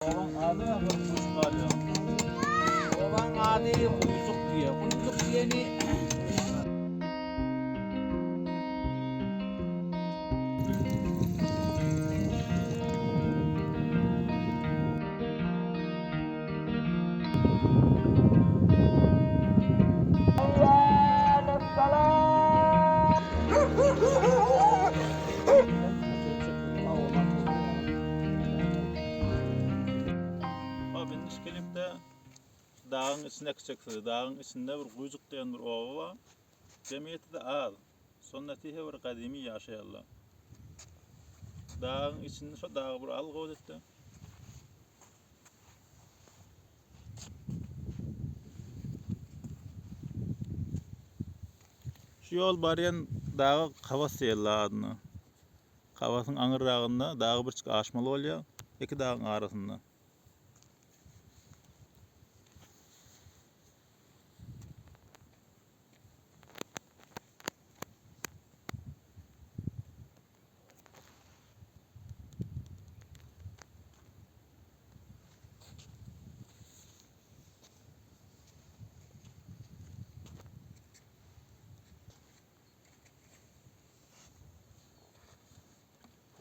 Oban adı bir kuş kalıyor. Oban adı kuyruk diye. Kuyruk diyeni ben işkelikte dağın içine çıktı. Dağın içinde bir kuyruk diyen bir ova var. Cemiyeti de az. Sünneti bir kadimi yaşayarlar. Dağın içinde şu dağı bir algı etti. Şu yol bariyen dağı Kavas yerler adını. Kavas'ın anırrağında dağı bir çık aşmalı oluyor. İki dağın arasında.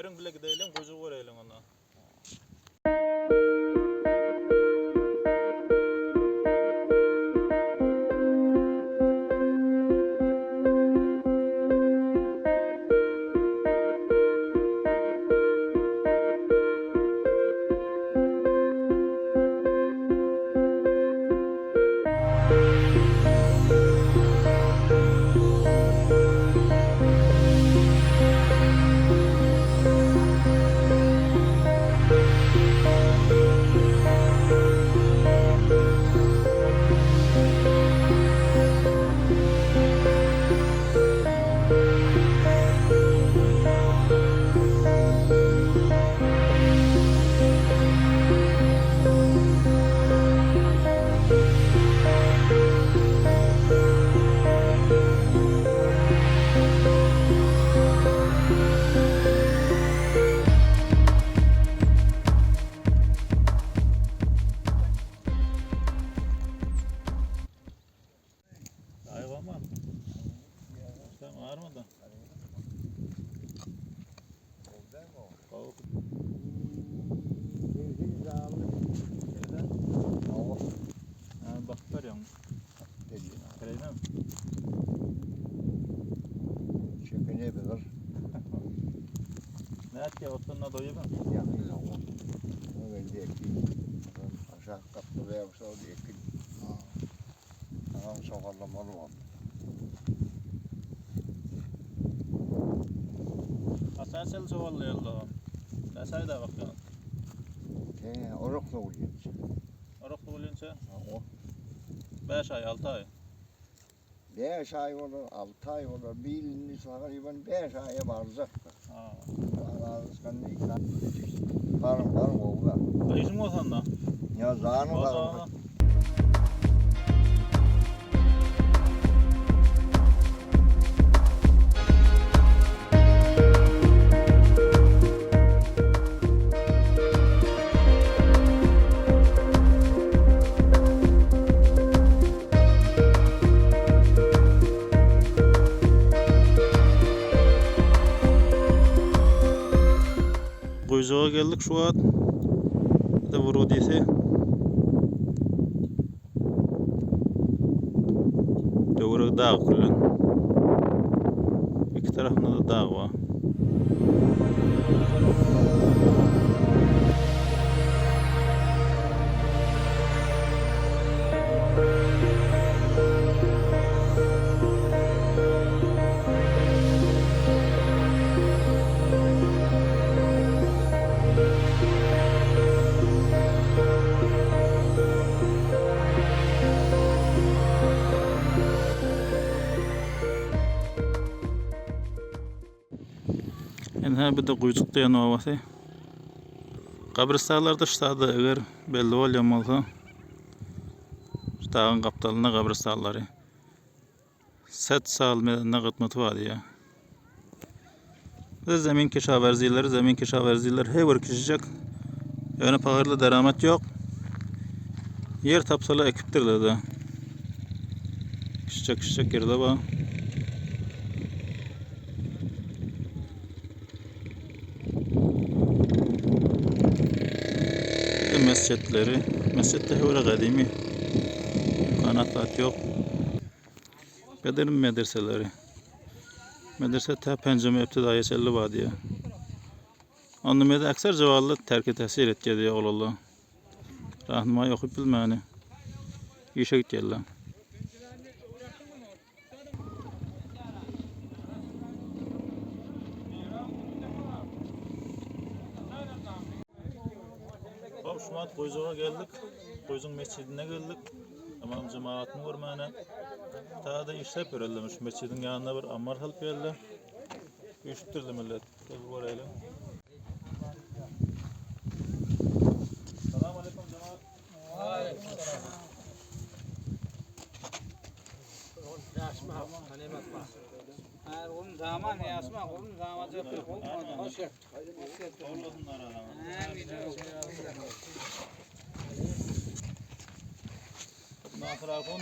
Yarın bile gidelim, kuzu verelim ona. Hayvan var mı? Sen var mı da? Tavuk. Ha, bak görüyor musun? Kereyden mi? Çöpene bilir. Ne et ki otlarına doyuyor mu? Yakın ama. O ben de ekeyim. Aşağı katlı veya bir şey oldu ekeyim. Tamam sokallamalı var. Asasel soğallıyorlar. Ne sayıda bakıyorsun? Orukla oluyor. Oruklu olunca O 5 ay 6 ay. 5 ay olur, 6 ay olur. Bir ilini takriben 5 aya varacak. Ha. Alışkan ne ikna edecek. Karım oğlan. Kayışın olsan da. Ya zanı O var. zaman Kuyucuğa geldik şu an. Bir de vuru diyse. Dövürü dağ kullan. İki tarafında da dağ var. Yani bir de kuyucuk diyen ovası. Kabristanlarda ştada eğer belli olmasa dağın kaptalına kabristanları. Set salmaya kıtmeti var ya. Ve zemin keşaverzileri her bir kişicek Öne pahırlı deramet yok. Yer tapsalı ekiptirler de. Kışacak yerde var. Mescitleri. Mescitleri öyle kadimi. Kanatlat yok. Bedenin medreseleri. Medrese ta penceme iptidaiye çelli var diye. Anlamaya da aksar cevallı terk tesir et diye oğlalla. Rahnumayı okuyup bilmeyeni. İşe git gel lan. Şumat Koyucuğa geldik. Koyucun mescidine geldik. Tamam cemaatini görmeyene. Ta da işlep örellemiş. Mescidin yanına bir ammar halk geldi. Üşüttürdü millet. Gel görelim. Selamun aleyküm cemaat. Aleyküm selam. Yasma, tanemat bak. Her onun zaman yasma, onun zaman yapıyor. Hoş geldin. Oğlum aradan. Nasrafın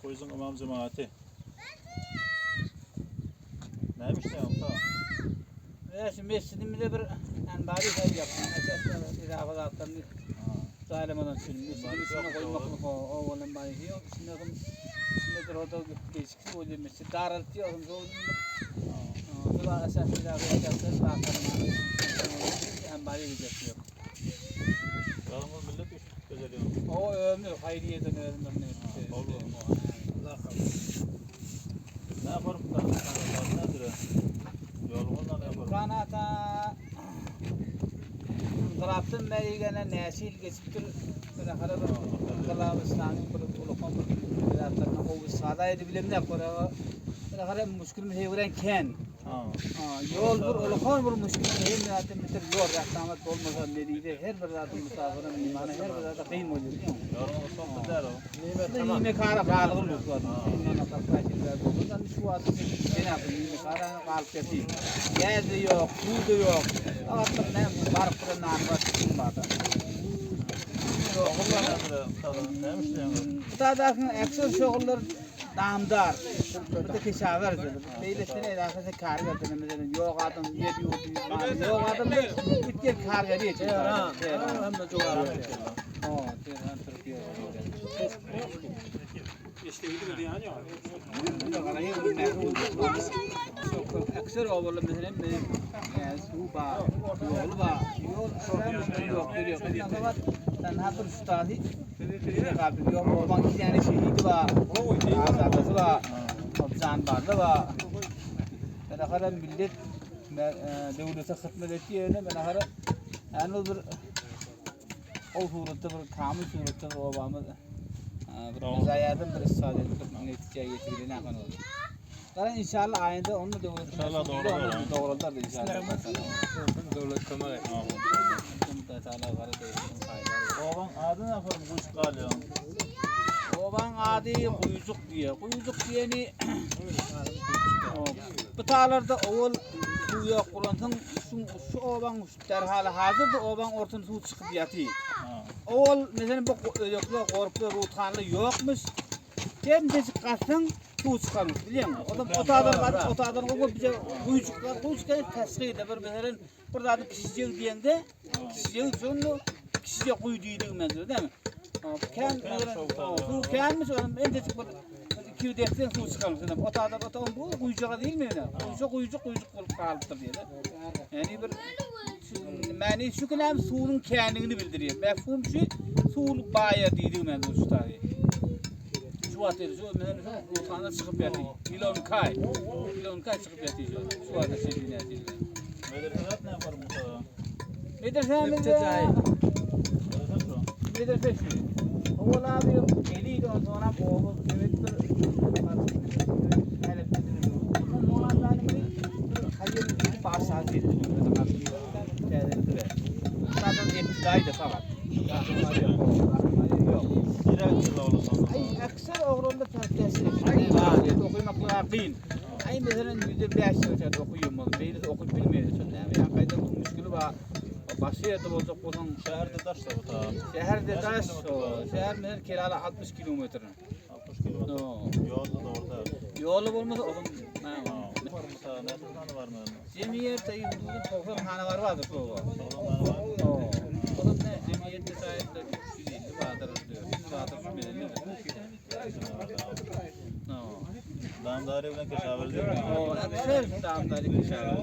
Koyucun imam cemaati. Neymiş ne yaptı? Şimdi mescidimizde bir yani bari şey yaptım. Esasında irafazatlarını zalimeden şimdi. Mescidimizde koymak o olan bari şey yok. Şimdi de orada geçiksi o mescid daraltı yok. Bu da esasında irafazatlarını bakarım. En bari gidecek yok. Yalnız millet üşüttü beceriyor. O ömür, hayriyeden ömür. Allah kabul. Ne yaparım ben? Nedir? Yolumuzla ne yaparım? Kanata taraftan beri gelen nesil geçiptir. Böyle harabar kalav İslam'ın bir ulukon bir taraftan o sadaydı bilim ne kora. Böyle harap müşkül bir şey ken. Yol bir ulukon bir müşkül şey zaten bitir yol rahmet olmasa ne diydi her bir zaten misafirin imanı her bir zaten kıyım oluyor. Yolumuz çok güzel o. Nimet kara bağlı olur bu. İnanın kapatacaklar bu. Ben şu adı ne yapayım? Nimet kara kalketi. Gezi yok, buğdu yok. Artık ne var fırından var. Neymiş ne? Bu da ekstra şoğullar damdar. Bu da keşaver. Beylesine ilahası kar götürün. Mesela yok adam yedi yok adam bitki kar geliyor. Hem de çok ağır. Aksar oğullar mesela su var, yol var. Yol yok diyor. Ben hatır ustadi. Bir kapı yok. Oradan iki tane şehit var. Azadası var. Zanbarlı var. Ben akara millet devlete hizmet ettiği yerine ben akara yani bir o surette bir kamil surette o babamız bir mezayyadan bir saadet bir neticeye getirdiğine akan olur. कारण inşallah ayında onu da İnşallah doğrular da inşallah. Devlet kamer. Oğlan adı ne yapalım? Kuş kalıyor. Oban adı kuyucuk diye. Kuyucuk diyeni bu tağlarda oğul suya kurantın şu oban derhal hazır da oban ortun su çıkıp yatıyor. Oğul mesela bu ödekler korklu ruhtanlı yokmuş. Kendisi kalsın su çıkarmış biliyor musun? Otağdan o bize kuyucuklar tesliğinde bir mesela burada adı kişice diyende kişice sonra kişice kuyu diydiğim mesela değil mi? Su gelmiş onun en destek bir 2 defter su çıkarmış. Otağdan bu kuyucuğa değil mi? Kuyucuk olup kalıptır diye. Yani bir mani şu kelam suyun kendini bildiriyor. Mefhum şu su baya dediğim ben bu ustayı. Şu atıyor şu mesela bu tane çıkıp yatıyor. Milon kay çıkıp yatıyor. Şu anda şeyine yatıyor. Medreseler ne yapar Mustafa? Medresemizde medrese şu. Oğul abi eliydi ondan sonra oğul evet bir helep ediliyor. Ondan hayır bir başa dedi. Zaten iptidaydı falan. Yok. Direkt yıl olursa. Ay aksar oğlunda tesir. Okumakla kıyın. Ay mesela %5 okuyorum. Beyli okuyup bilmiyor. Yani kayda bu müşkülü var. Başı yerde olacak bolsan Şehirde taş da bu ta. şehirde taş, şehir meher kirala 60 kilometre. 60 kilometre. No. Yolda da orada. Yolu olmasa o zaman Var mı ta? Ne tane var mı? cemiyet tayi hududun 90 hanalar vardır çoğu. Oğlanlar var. O zaman ne cemiyette sahipler 350 vardır diyor. Vardır şu belirli. No. Damdari bilen keşaver değil mi? O her damdari kışar.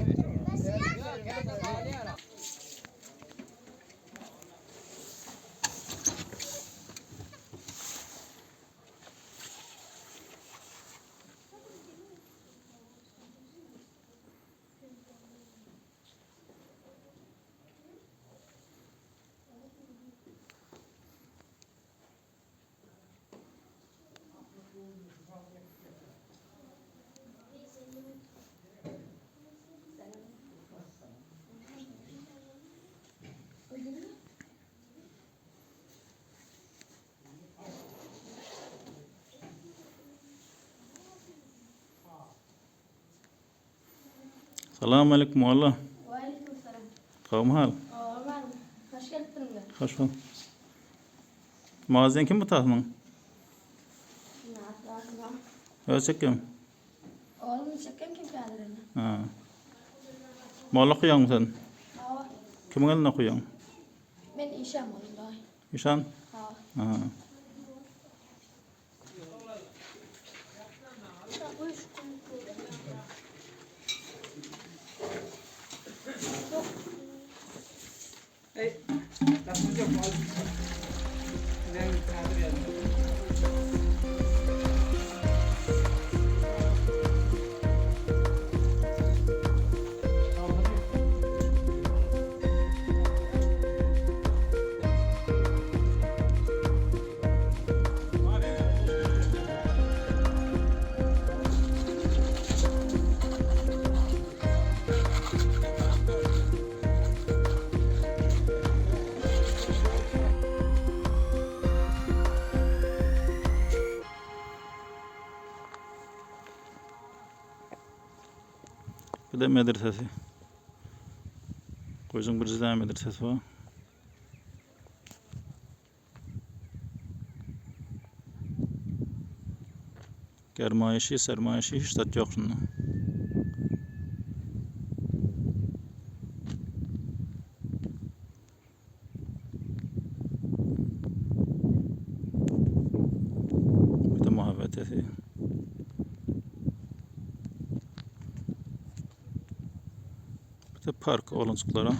Selamun aleyküm valla. Aleykümselam. Kavm hal. Normal. Hoş geldin mi? Hoş bulduk. Mağazen kim bu tahtın? Ölçek kim? Oğlum çekken kim kaldırını? Ha. Molla kuyan sen? Ha. Kimin eline kuyan? Ben işem oğlum. İşan? Ha. Ha. Hey, das muss ja mal. Nein, gerade werden. Bir de medresesi. Koyun bir tane medresesi var. Germayişi, sermayişi hiç tat yok şunda. Bir de muhabbetesi. Bir de park oluncuklara.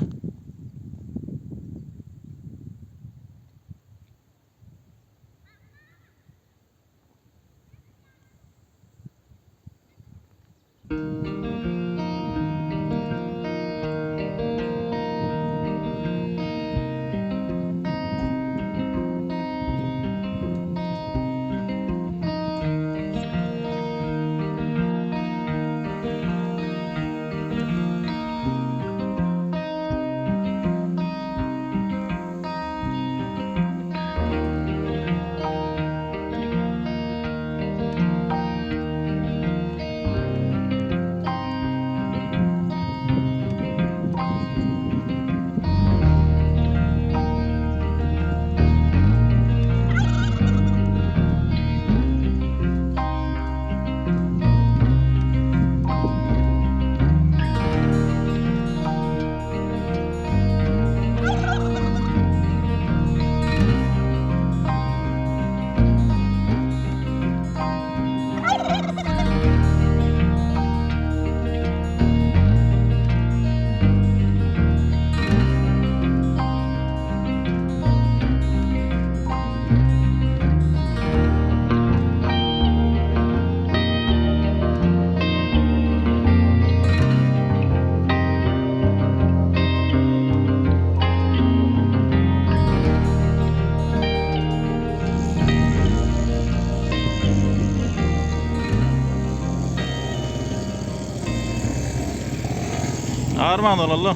Armağan ol Allah.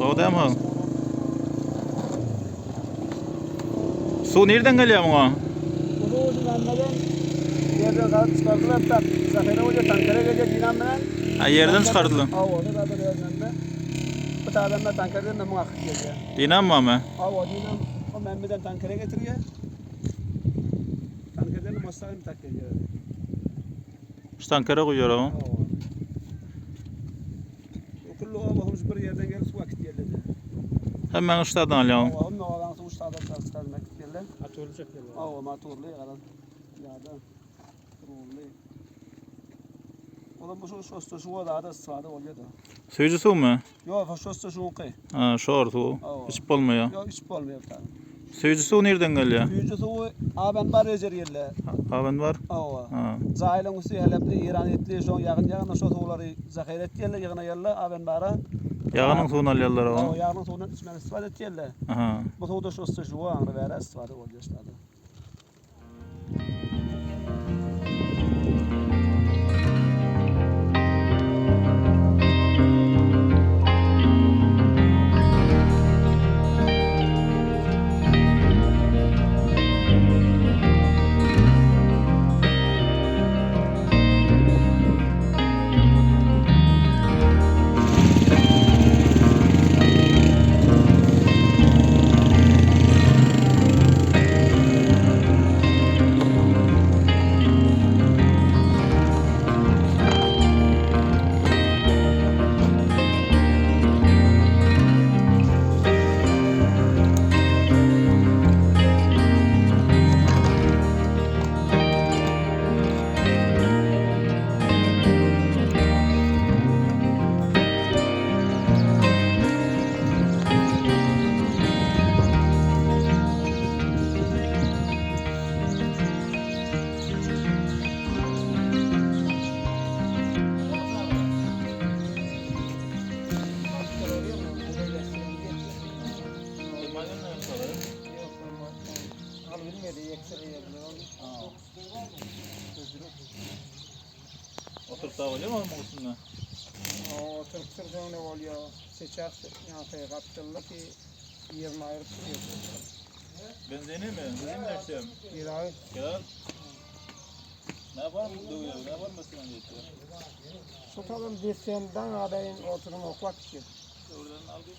Doğdayım ha. Su nereden geliyor buna? Bunu uzmanladan yerden kalıp çıkardılar da Zafer'e hoca tankere gelecek inan ben. Ha, yerden çıkardılar. Orada da yerden de. Bu adamlar tankerden de muhakkak geliyor. Dinen mi ama? O dinam o Mehmet'den tankere getiriyor. Tankerden de masayı tak geliyor. Şu tankere koyuyor ama. O kullu o bahus bir yerden gelip su vakit geldi. Hemen ustadan alıyorum. O onun oğlan su ustada çalıştırmak geldi. Atölye çekiyor. O motorlu yalan. Yada. Rollu. Oğlum bu şosta şu da sağda oluyor da. Suyucu su mu? Yok şosta şu ki. Ha, şor su. İçip olmuyor. Yok hiç olmuyor bir tane. Suyucu su nereden geliyor? Büyücü su aben var özer yerle. Havan var. O. Ha. Zahilin usu helepli İran etli şu yakın şu suları zahir et yerle yığına yerle aben bara. Yağının suyunu alıyorlar O o. yağının suyundan içmen istifade et yerle. Aha. Bu suda şosta şu anı vere istifade oluyor işte. Oturup da oluyor mu üstünde? O Türkçe ne oluyor? Seçer yani kaptırlı ki yerine ayırıp duruyor. Benzini mi? Benzin mi açacağım? İlahi Gel. Ne var mı? Duyuyor. Ne var mı mesela geçiyor? tutalım desenden adayın oturum oklak için. Oradan al bir.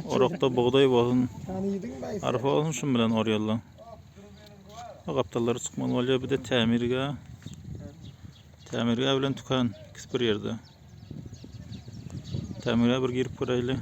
Oraqda buğday olsun, Tanıydın ben. arpa olsun şun bilen orayalla. O kaptalları çıkmalı oluyor bir de təmirgə. Təmirgə bilen tükan ikisi bir yerde. Təmirgə bir girip görəyli.